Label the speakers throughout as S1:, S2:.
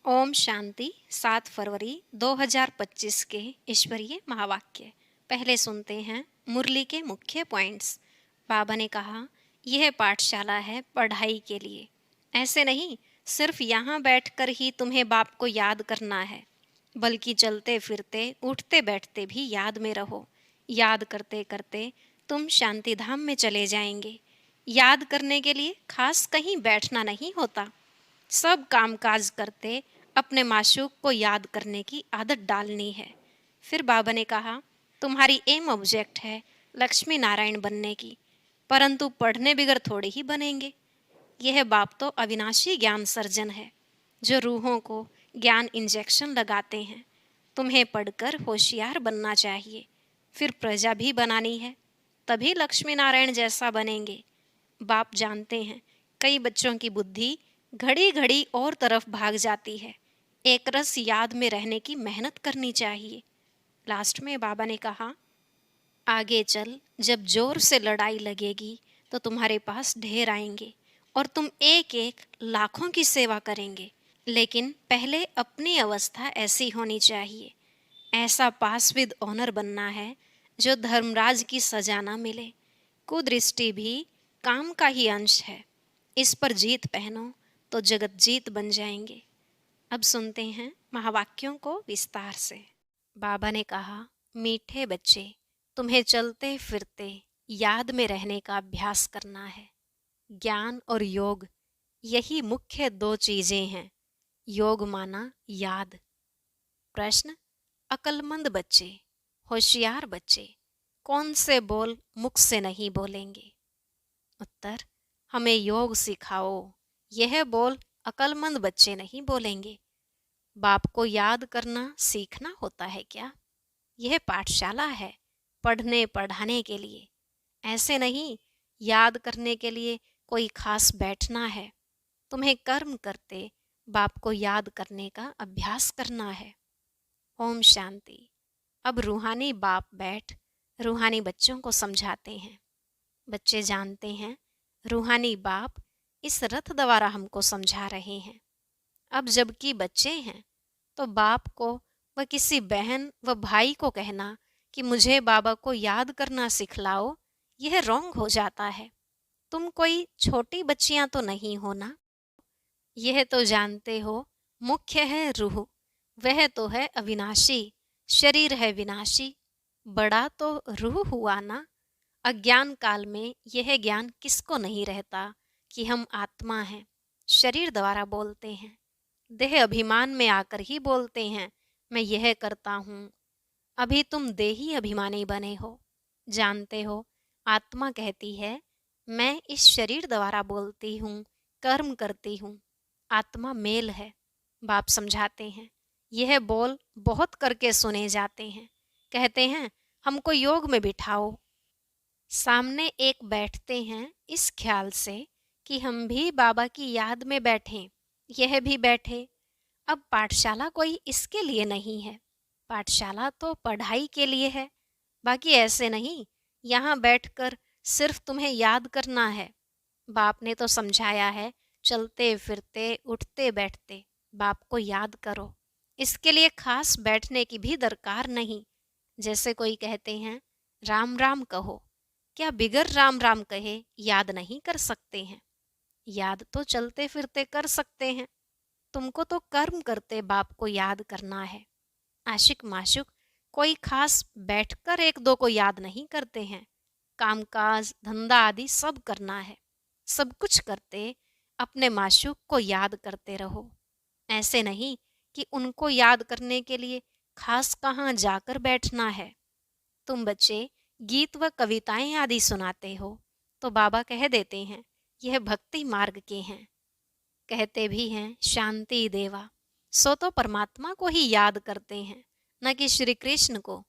S1: ओम शांति। 7 फरवरी 2025 के ईश्वरीय महावाक्य। पहले सुनते हैं मुरली के मुख्य पॉइंट्स। बाबा ने कहा, यह पाठशाला है पढ़ाई के लिए। ऐसे नहीं सिर्फ यहाँ बैठकर ही तुम्हें बाप को याद करना है, बल्कि चलते फिरते उठते बैठते भी याद में रहो। याद करते करते तुम शांति धाम में चले जाएंगे। याद करने के लिए खास कहीं बैठना नहीं होता। सब कामकाज करते अपने माशूक को याद करने की आदत डालनी है। फिर बाबा ने कहा, तुम्हारी एम ऑब्जेक्ट है लक्ष्मी नारायण बनने की, परंतु पढ़ने बिगर थोड़े ही बनेंगे। यह बाप तो अविनाशी ज्ञान सर्जन है, जो रूहों को ज्ञान इंजेक्शन लगाते हैं। तुम्हें पढ़कर होशियार बनना चाहिए, फिर प्रजा भी बनानी है, तभी लक्ष्मी नारायण जैसा बनेंगे। बाप जानते हैं कई बच्चों की बुद्धि घड़ी घड़ी और तरफ भाग जाती है। एक रस याद में रहने की मेहनत करनी चाहिए। लास्ट में बाबा ने कहा, आगे चल जब जोर से लड़ाई लगेगी तो तुम्हारे पास ढेर आएंगे और तुम एक एक लाखों की सेवा करेंगे। लेकिन पहले अपनी अवस्था ऐसी होनी चाहिए। ऐसा पास विद ऑनर बनना है जो धर्मराज की सजा ना मिले। कुदृष्टि भी काम का ही अंश है। इस पर जीत पहनो तो जगत जीत बन जाएंगे। अब सुनते हैं महावाक्यों को विस्तार से। बाबा ने कहा, मीठे बच्चे, तुम्हें चलते फिरते याद में रहने का अभ्यास करना है। ज्ञान और योग, यही मुख्य दो चीजें हैं। योग माना याद। प्रश्न, अक्लमंद बच्चे, होशियार बच्चे कौन से बोल मुख से नहीं बोलेंगे? उत्तर, हमें योग सिखाओ। यह बोल अक्लमंद बच्चे नहीं बोलेंगे। बाप को याद करना सीखना होता है क्या? यह पाठशाला है पढ़ने पढ़ाने के लिए। ऐसे नहीं याद करने के लिए कोई खास बैठना है। तुम्हें कर्म करते बाप को याद करने का अभ्यास करना है। ओम शांति। अब रूहानी बाप बैठ रूहानी बच्चों को समझाते हैं। बच्चे जानते हैं रूहानी बाप इस रथ द्वारा हमको समझा रहे हैं। अब जबकि बच्चे हैं तो बाप को व किसी बहन व भाई को कहना कि मुझे बाबा को याद करना सिखलाओ, यह रॉन्ग हो जाता है। तुम कोई छोटी बच्चियां तो नहीं हो ना। यह तो जानते हो मुख्य है रूह, वह तो है अविनाशी, शरीर है विनाशी। बड़ा तो रूह हुआ ना। अज्ञान काल में यह ज्ञान किसको नहीं रहता कि हम आत्मा हैं। शरीर द्वारा बोलते हैं, देह अभिमान में आकर ही बोलते हैं मैं यह करता हूँ। अभी तुम देही अभिमानी बने हो। जानते हो आत्मा कहती है मैं इस शरीर द्वारा बोलती हूँ, कर्म करती हूँ। आत्मा मेल है। बाप समझाते हैं यह बोल बहुत करके सुने जाते हैं। कहते हैं हमको योग में बिठाओ। सामने एक बैठते हैं इस ख्याल से कि हम भी बाबा की याद में बैठें, यह भी बैठे। अब पाठशाला कोई इसके लिए नहीं है। पाठशाला तो पढ़ाई के लिए है। बाकी ऐसे नहीं यहाँ बैठकर सिर्फ तुम्हें याद करना है। बाप ने तो समझाया है चलते फिरते उठते बैठते बाप को याद करो। इसके लिए खास बैठने की भी दरकार नहीं। जैसे कोई कहते हैं राम राम कहो, क्या बिगर राम राम कहे याद नहीं कर सकते हैं? याद तो चलते फिरते कर सकते हैं। तुमको तो कर्म करते बाप को याद करना है। आशिक माशुक कोई खास बैठकर एक दो को याद नहीं करते हैं। कामकाज धंधा आदि सब करना है। सब कुछ करते अपने माशुक को याद करते रहो। ऐसे नहीं कि उनको याद करने के लिए खास कहाँ जाकर बैठना है। तुम बच्चे गीत व कविताएं आदि सुनाते हो तो बाबा कह देते हैं यह भक्ति मार्ग के हैं। कहते भी हैं शांति देवा, सो तो परमात्मा को ही याद करते हैं, न कि श्री कृष्ण को।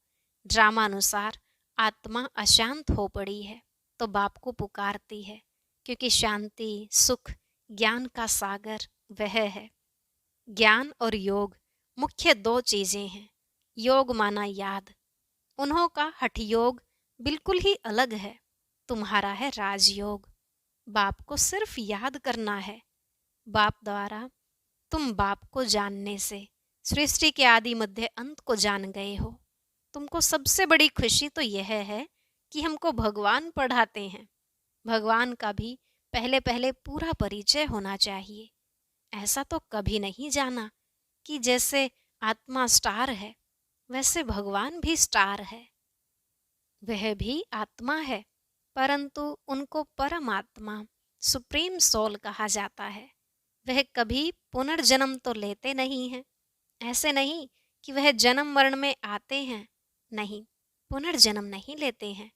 S1: ड्रामानुसार आत्मा अशांत हो पड़ी है तो बाप को पुकारती है, क्योंकि शांति सुख ज्ञान का सागर वह है। ज्ञान और योग मुख्य दो चीजें हैं। योग माना याद। उन्हों का हठ योग बिल्कुल ही अलग है। तुम्हारा है राजयोग। बाप को सिर्फ याद करना है। बाप द्वारा तुम बाप को जानने से सृष्टि के आदि मध्य अंत को जान गए हो। तुमको सबसे बड़ी खुशी तो यह है कि हमको भगवान पढ़ाते हैं। भगवान का भी पहले पहले पूरा परिचय होना चाहिए। ऐसा तो कभी नहीं जाना कि जैसे आत्मा स्टार है वैसे भगवान भी स्टार है। वह भी आत्मा है, परंतु उनको परमात्मा सुप्रीम सोल कहा जाता है। वह कभी पुनर्जन्म तो लेते नहीं हैं। ऐसे नहीं कि वह जन्म मरण में आते हैं, नहीं, पुनर्जन्म नहीं लेते हैं।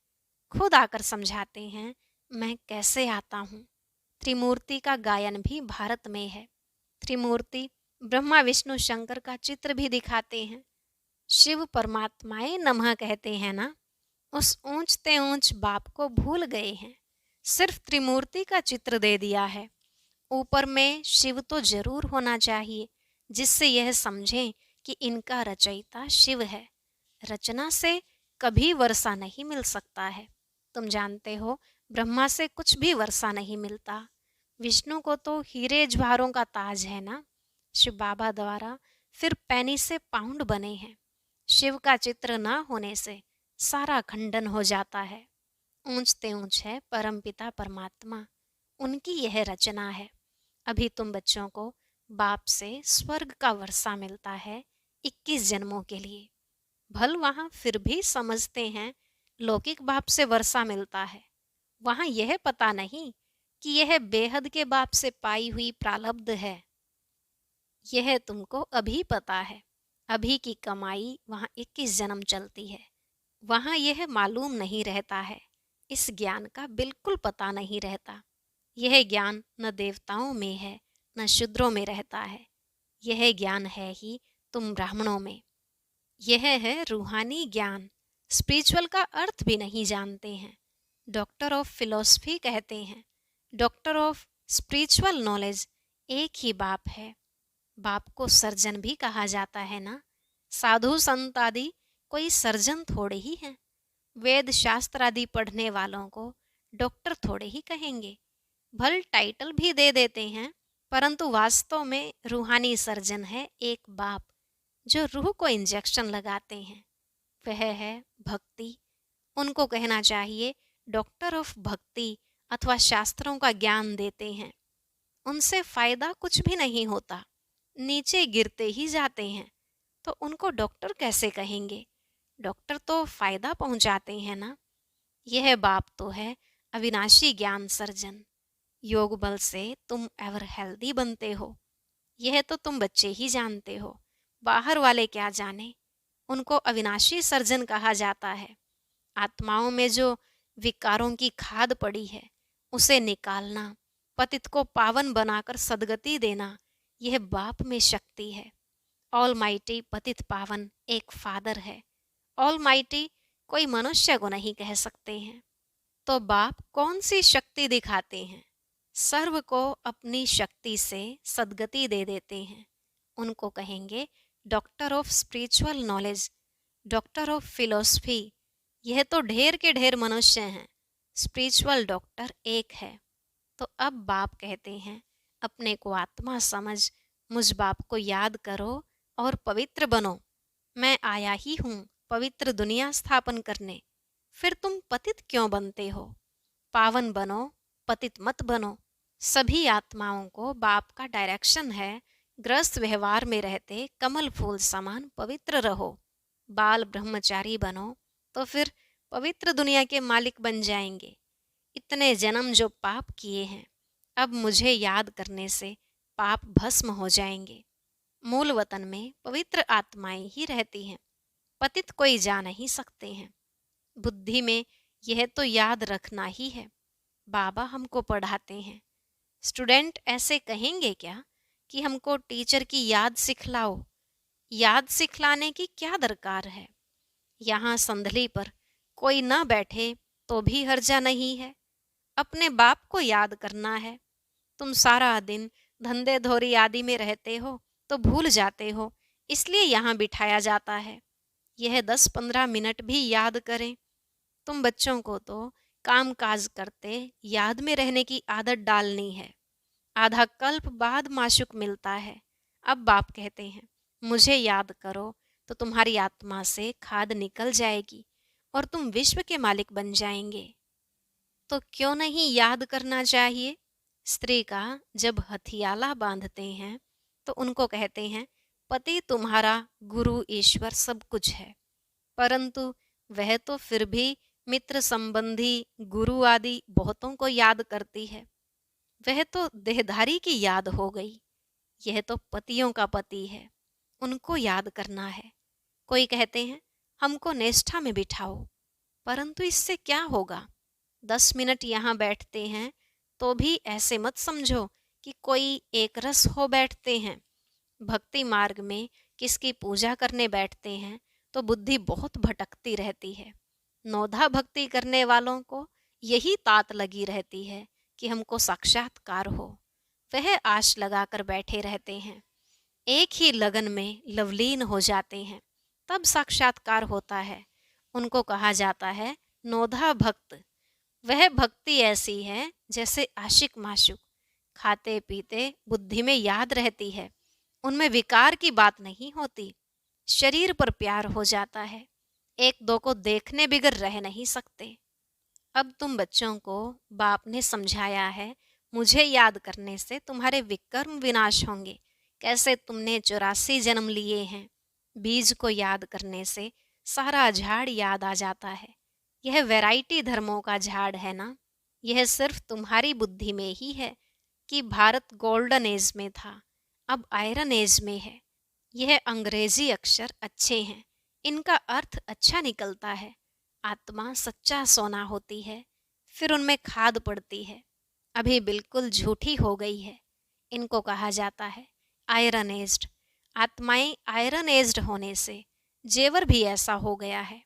S1: खुद आकर समझाते हैं मैं कैसे आता हूँ। त्रिमूर्ति का गायन भी भारत में है। त्रिमूर्ति ब्रह्मा विष्णु शंकर का चित्र भी दिखाते हैं। शिव परमात्माए नमः कहते हैं ना, उस ऊंचते ऊंच बाप को भूल गए हैं। सिर्फ त्रिमूर्ति का चित्र दे दिया है। ऊपर में शिव तो जरूर होना चाहिए, जिससे यह समझें कि इनका रचयिता शिव है। रचना से कभी वर्षा नहीं मिल सकता है। तुम जानते हो ब्रह्मा से कुछ भी वर्षा नहीं मिलता। विष्णु को तो हीरे ज्वारों का ताज है ना। शिव बाबा द्वारा फिर पैनी से पाउंड बने हैं। शिव का चित्र न होने से सारा खंडन हो जाता है। ऊंचते ऊंच है परमपिता परमात्मा, उनकी यह रचना है। अभी तुम बच्चों को बाप से स्वर्ग का वर्षा मिलता है 21 जन्मों के लिए। भल वहां फिर भी समझते हैं लौकिक बाप से वर्षा मिलता है। वहां यह पता नहीं कि यह बेहद के बाप से पाई हुई प्रारब्ध है। यह तुमको अभी पता है। अभी की कमाई वहां 21 जन्म चलती है। वहां यह मालूम नहीं रहता है। इस ज्ञान का बिल्कुल पता नहीं रहता। यह ज्ञान न देवताओं में है न शूद्रों में रहता है। यह ज्ञान है ही तुम ब्राह्मणों में। यह है रूहानी ज्ञान। स्पिरिचुअल का अर्थ भी नहीं जानते हैं। डॉक्टर ऑफ फिलॉसफी कहते हैं। डॉक्टर ऑफ स्पिरिचुअल नॉलेज एक ही बाप है। बाप को सर्जन भी कहा जाता है ना। साधु संत आदि कोई सर्जन थोड़े ही हैं। वेद शास्त्र आदि पढ़ने वालों को डॉक्टर थोड़े ही कहेंगे। भल टाइटल भी दे देते हैं, परंतु वास्तव में रूहानी सर्जन है एक बाप जो रूह को इंजेक्शन लगाते हैं। वह है भक्ति। उनको कहना चाहिए डॉक्टर ऑफ भक्ति अथवा शास्त्रों का ज्ञान देते हैं। उनसे फायदा कुछ भी नहीं होता, नीचे गिरते ही जाते हैं, तो उनको डॉक्टर कैसे कहेंगे। डॉक्टर तो फायदा पहुंचाते हैं ना। यह बाप तो है अविनाशी ज्ञान सर्जन। योग बल से तुम एवर हेल्दी बनते हो। यह तो तुम बच्चे ही जानते हो, बाहर वाले क्या जाने। उनको अविनाशी सर्जन कहा जाता है। आत्माओं में जो विकारों की खाद पड़ी है उसे निकालना, पतित को पावन बनाकर सदगति देना, यह बाप में शक्ति है। ऑल माइटी पतित पावन एक फादर है। ऑल माइटी कोई मनुष्य को नहीं कह सकते हैं। तो बाप कौन सी शक्ति दिखाते हैं। सर्व को अपनी शक्ति से सदगति दे देते हैं। उनको कहेंगे doctor of spiritual knowledge, doctor of philosophy. यह तो ढेर के ढेर मनुष्य हैं, स्पिरिचुअल डॉक्टर एक है। तो अब बाप कहते हैं अपने को आत्मा समझ मुझ बाप को याद करो और पवित्र बनो। मैं आया ही हूँ पवित्र दुनिया स्थापन करने। फिर तुम पतित क्यों बनते हो। पावन बनो, पतित मत बनो। सभी आत्माओं को बाप का डायरेक्शन है, ग्रस्त व्यवहार में रहते कमल फूल समान पवित्र रहो। बाल ब्रह्मचारी बनो तो फिर पवित्र दुनिया के मालिक बन जाएंगे। इतने जन्म जो पाप किए हैं, अब मुझे याद करने से पाप भस्म हो जाएंगे। मूल वतन में पवित्र आत्माएं ही रहती हैं, पतित कोई जा नहीं सकते हैं। बुद्धि में यह तो याद रखना ही है। बाबा हमको पढ़ाते हैं। स्टूडेंट ऐसे कहेंगे क्या कि हमको टीचर की याद सिखलाओ। याद सिखलाने की क्या दरकार है। यहाँ संदली पर कोई न बैठे तो भी हर्जा नहीं है। अपने बाप को याद करना है। तुम सारा दिन धंधे धोरी आदि में रहते हो तो भूल जाते हो, इसलिए यहाँ बिठाया जाता है। यह 10-15 मिनट भी याद करें। तुम बच्चों को तो काम काज करते याद में रहने की आदत डालनी है। आधा कल्प बाद माशुक मिलता है, अब बाप कहते हैं, मुझे याद करो तो तुम्हारी आत्मा से खाद निकल जाएगी और तुम विश्व के मालिक बन जाएंगे। तो क्यों नहीं याद करना चाहिए? स्त्री का जब हथियाला बांधते हैं तो उनको कहते हैं, पति तुम्हारा गुरु ईश्वर सब कुछ है, परंतु वह तो फिर भी मित्र संबंधी गुरु आदि बहुतों को याद करती है। वह तो देहधारी की याद हो गई, यह तो पतियों का पति है, उनको याद करना है। कोई कहते हैं, हमको निष्ठा में बिठाओ, परंतु इससे क्या होगा? 10 मिनट यहाँ बैठते हैं तो भी ऐसे मत समझो कि कोई एक रस हो बैठते हैं। भक्ति मार्ग में किसकी पूजा करने बैठते हैं तो बुद्धि बहुत भटकती रहती है। नौधा भक्ति करने वालों को यही तात लगी रहती है कि हमको साक्षात्कार हो। वह आश लगाकर बैठे रहते हैं, एक ही लगन में लवलीन हो जाते हैं, तब साक्षात्कार होता है। उनको कहा जाता है नौधा भक्त। वह भक्ति ऐसी है जैसे आशिक माशुक, खाते पीते बुद्धि में याद रहती है, उनमें विकार की बात नहीं होती। शरीर पर प्यार हो जाता है, एक दो को देखने बिगर रह नहीं सकते। अब तुम बच्चों को बाप ने समझाया है, मुझे याद करने से तुम्हारे विकर्म विनाश होंगे। कैसे तुमने 84 जन्म लिए हैं। बीज को याद करने से सारा झाड़ याद आ जाता है। यह वैरायटी धर्मों का झाड़ है ना। यह सिर्फ तुम्हारी बुद्धि में ही है कि भारत गोल्डन एज में था, अब आयरन एज में है। यह अंग्रेजी अक्षर अच्छे हैं, इनका अर्थ अच्छा निकलता है। आत्मा सच्चा सोना होती है, फिर उनमें खाद पड़ती है, अभी बिल्कुल झूठी हो गई है। इनको कहा जाता है आयरन एज्ड। आत्माएं आयरन एज्ड होने से जेवर भी ऐसा हो गया है।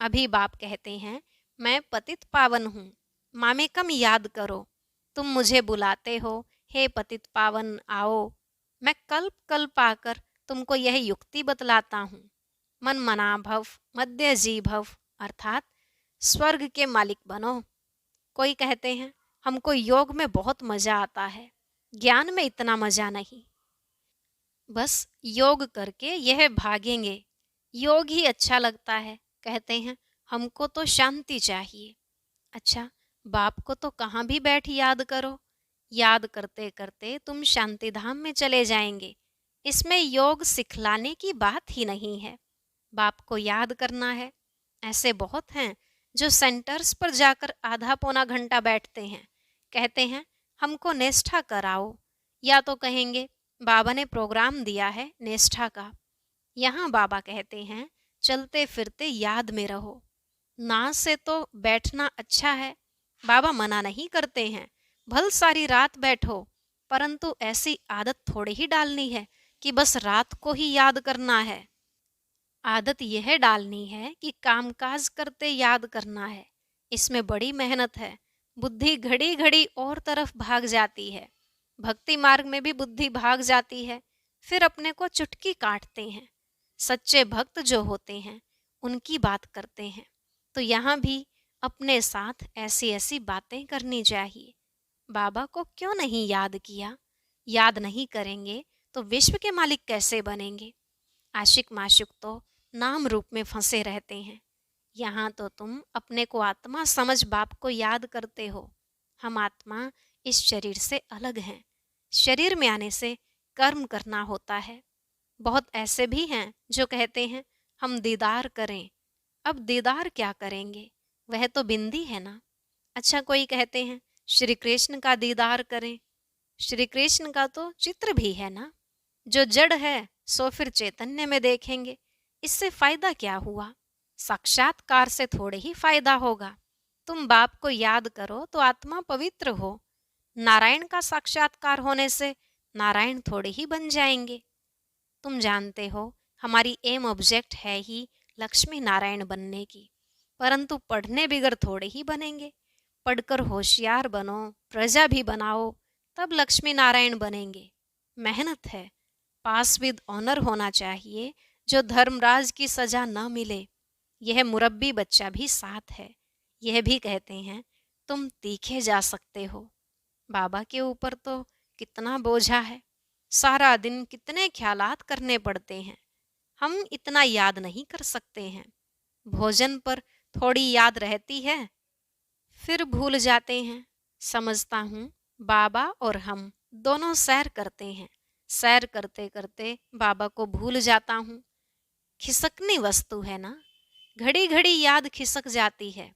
S1: अभी बाप कहते हैं, मैं पतित पावन हूँ, मामे कम याद करो। तुम मुझे बुलाते हो, हे पतित पावन आओ। मैं कल्प कल्प आकर तुमको यह युक्ति बतलाता हूँ। मन मना भव मध्य जी भव, अर्थात स्वर्ग के मालिक बनो। कोई कहते हैं, हमको योग में बहुत मजा आता है, ज्ञान में इतना मजा नहीं, बस योग करके यह भागेंगे, योग ही अच्छा लगता है। कहते हैं, हमको तो शांति चाहिए। अच्छा, बाप को तो कहाँ भी बैठ याद करो, याद करते करते तुम शांति धाम में चले जाएंगे। इसमें योग सिखलाने की बात ही नहीं है, बाप को याद करना है। ऐसे बहुत हैं जो सेंटर्स पर जाकर आधा पौना घंटा बैठते हैं, कहते हैं हमको निष्ठा कराओ, या तो कहेंगे बाबा ने प्रोग्राम दिया है निष्ठा का। यहाँ बाबा कहते हैं चलते फिरते याद में रहो। ना से तो बैठना अच्छा है, बाबा मना नहीं करते हैं, भल सारी रात बैठो, परंतु ऐसी आदत थोड़ी ही डालनी है कि बस रात को ही याद करना है। आदत यह डालनी है कि कामकाज करते याद करना है। इसमें बड़ी मेहनत है, बुद्धि घड़ी घड़ी और तरफ भाग जाती है। भक्ति मार्ग में भी बुद्धि भाग जाती है, फिर अपने को चुटकी काटते हैं। सच्चे भक्त जो होते हैं उनकी बात करते हैं, तो यहाँ भी अपने साथ ऐसी ऐसी बातें करनी चाहिए। बाबा को क्यों नहीं याद किया? याद नहीं करेंगे तो विश्व के मालिक कैसे बनेंगे? आशिक माशुक तो नाम रूप में फंसे रहते हैं। यहाँ तो तुम अपने को आत्मा समझ बाप को याद करते हो। हम आत्मा इस शरीर से अलग हैं। शरीर में आने से कर्म करना होता है। बहुत ऐसे भी हैं जो कहते हैं हम दीदार करें। अब दीदार क्या करेंगे, वह तो बिंदी है ना। अच्छा, कोई कहते हैं श्री कृष्ण का दीदार करें। श्री कृष्ण का तो चित्र भी है ना। जो जड़ है सो फिर चैतन्य में देखेंगे, इससे फायदा क्या हुआ? साक्षात्कार से थोड़े ही फायदा होगा। तुम बाप को याद करो तो आत्मा पवित्र हो। नारायण का साक्षात्कार होने से नारायण थोड़े ही बन जाएंगे। तुम जानते हो हमारी एम ऑब्जेक्ट है ही लक्ष्मी नारायण बनने की, परंतु पढ़ने बिगर थोड़े ही बनेंगे। पढ़कर होशियार बनो, प्रजा भी बनाओ, तब लक्ष्मी नारायण बनेंगे। मेहनत है, पास विद ऑनर होना चाहिए, जो धर्मराज की सजा न मिले। यह मुरब्बी बच्चा भी साथ है। यह भी कहते हैं तुम तीखे जा सकते हो। बाबा के ऊपर तो कितना बोझा है, सारा दिन कितने ख्यालात करने पड़ते हैं, हम इतना याद नहीं कर सकते हैं। भोजन पर थोड़ी याद रहती है, फिर भूल जाते हैं। समझता हूँ बाबा और हम दोनों सैर करते हैं। सैर करते करते बाबा को भूल जाता हूँ। खिसकनी वस्तु है ना, घड़ी घड़ी याद खिसक जाती है।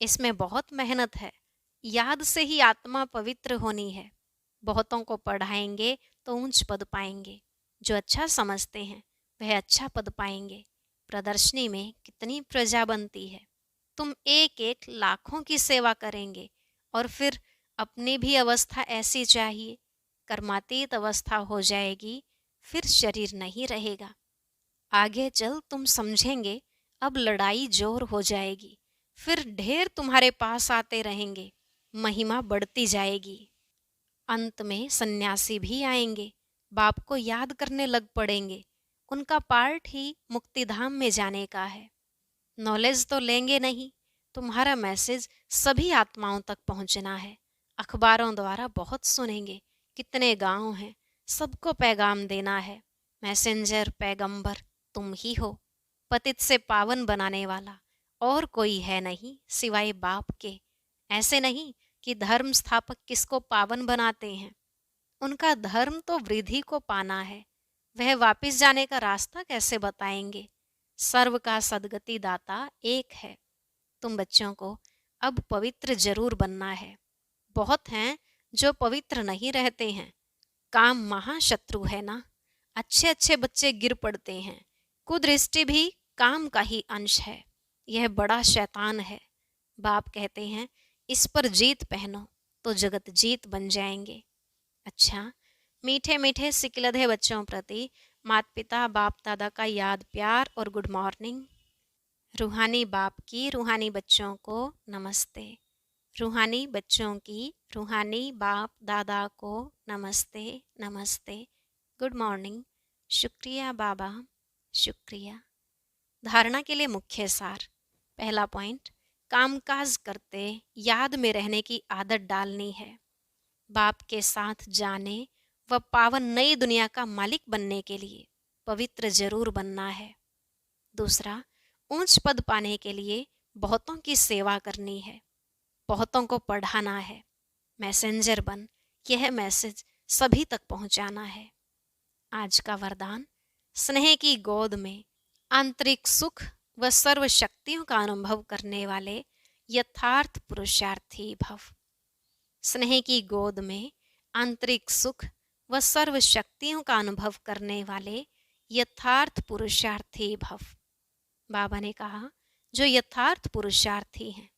S1: इसमें बहुत मेहनत है। याद से ही आत्मा पवित्र होनी है। बहुतों को पढ़ाएंगे तो ऊंच पद पाएंगे। जो अच्छा समझते हैं वह अच्छा पद पाएंगे। प्रदर्शनी में कितनी प्रजा बनती है। तुम एक एक लाखों की सेवा करेंगे और फिर अपनी भी अवस्था ऐसी चाहिए। कर्मातीत अवस्था हो जाएगी, फिर शरीर नहीं रहेगा। आगे चल तुम समझेंगे, अब लड़ाई जोर हो जाएगी। फिर ढेर तुम्हारे पास आते रहेंगे, महिमा बढ़ती जाएगी। अंत में सन्यासी भी आएंगे, बाप को याद करने लग पड़ेंगे। उनका पार्ट ही मुक्तिधाम में जाने का है। नॉलेज तो लेंगे नहीं, तुम्हारा मैसेज सभी आत्माओं तक पहुंचना है। अखबारों द्वारा बहुत सुनेंगे, कितने गांव हैं, सबको पैगाम देना है। मैसेंजर पैगंबर तुम ही हो, पतित से पावन बनाने वाला और कोई है नहीं सिवाय बाप के। ऐसे नहीं कि धर्म स्थापक किसको पावन बनाते हैं, उनका धर्म तो वृद्धि को पाना है। वह वापिस जाने का रास्ता कैसे बताएंगे। सर्व का सदगति दाता एक है। तुम बच्चों को अब पवित्र जरूर बनना है। बहुत हैं जो पवित्र नहीं रहते हैं। काम महाशत्रु है ना, अच्छे अच्छे बच्चे गिर पड़ते हैं। कुदृष्टि भी काम का ही अंश है। यह बड़ा शैतान है। बाप कहते हैं इस पर जीत पहनो तो जगत जीत बन जाएंगे। अच्छा, मीठे मीठे सिकलधे बच्चों प्रति माता पिता बाप दादा का याद प्यार और गुड मॉर्निंग। रूहानी बाप की रूहानी बच्चों को नमस्ते। रूहानी बच्चों की रूहानी बाप दादा को नमस्ते नमस्ते, गुड मॉर्निंग। शुक्रिया बाबा, शुक्रिया। धारणा के लिए मुख्य सार। पहला पॉइंट, कामकाज करते याद में रहने की आदत डालनी है। बाप के साथ जाने व पावन नई दुनिया का मालिक बनने के लिए पवित्र जरूर बनना है। दूसरा, ऊंच पद पाने के लिए बहुतों की सेवा करनी है, बहुतों को पढ़ाना है। मैसेंजर बन यह मैसेज सभी तक पहुंचाना है। आज का वरदान, स्नेह की गोद में आंतरिक सुख व सर्व शक्तियों का अनुभव करने वाले यथार्थ पुरुषार्थी भव। स्नेह की गोद में आंतरिक सुख व सर्व शक्तियों का अनुभव करने वाले यथार्थ पुरुषार्थी भव। बाबा ने कहा जो यथार्थ पुरुषार्थी हैं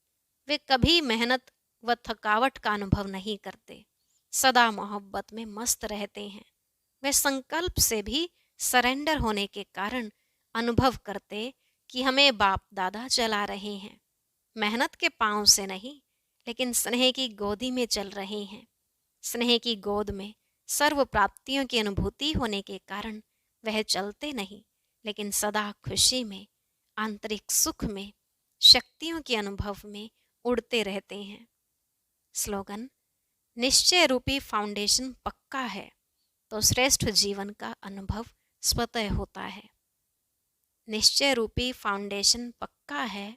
S1: वे कभी मेहनत व थकावट का अनुभव नहीं करते, सदा मोहब्बत में मस्त रहते हैं। वे संकल्प से भी सरेंडर होने के कारण अनुभव करते कि हमें बाप दादा चला रहे हैं। मेहनत के पांव से नहीं, लेकिन स्नेह की गोदी में चल रहे हैं। स्नेह की गोद में सर्व प्राप्तियों की अनुभूति होने के कारण वह चलते नहीं, लेकिन सदा खुशी में, आंतरिक सुख में, शक्तियों के अनुभव में उड़ते रहते हैं। स्लोगन, निश्चय रूपी फाउंडेशन पक्का है तो श्रेष्ठ जीवन का अनुभव स्वतः होता है। निश्चय रूपी फाउंडेशन पक्का है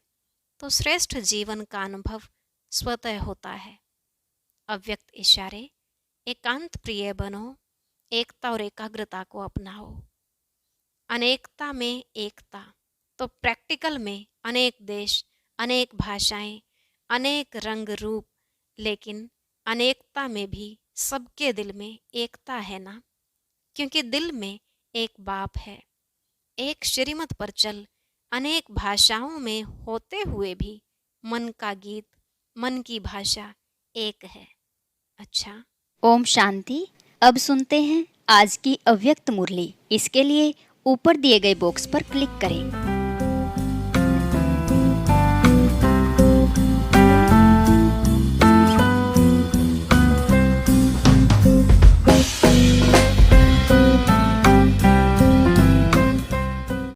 S1: तो श्रेष्ठ जीवन का अनुभव स्वतः होता है। अव्यक्त इशारे, एकांत प्रिय बनो, एकता और एकाग्रता को अपनाओ। अनेकता में एकता, तो प्रैक्टिकल में अनेक देश, अनेक भाषाएं, अनेक रंग रूप, लेकिन अनेकता में भी सबके दिल में एकता है ना, क्योंकि दिल में एक बाप है। एक श्रीमत पर चल, अनेक भाषाओं में होते हुए भी मन का गीत, मन की भाषा एक है। अच्छा,
S2: ओम शांति। अब सुनते हैं आज की अव्यक्त मुरली। इसके लिए ऊपर दिए गए बॉक्स पर क्लिक करें।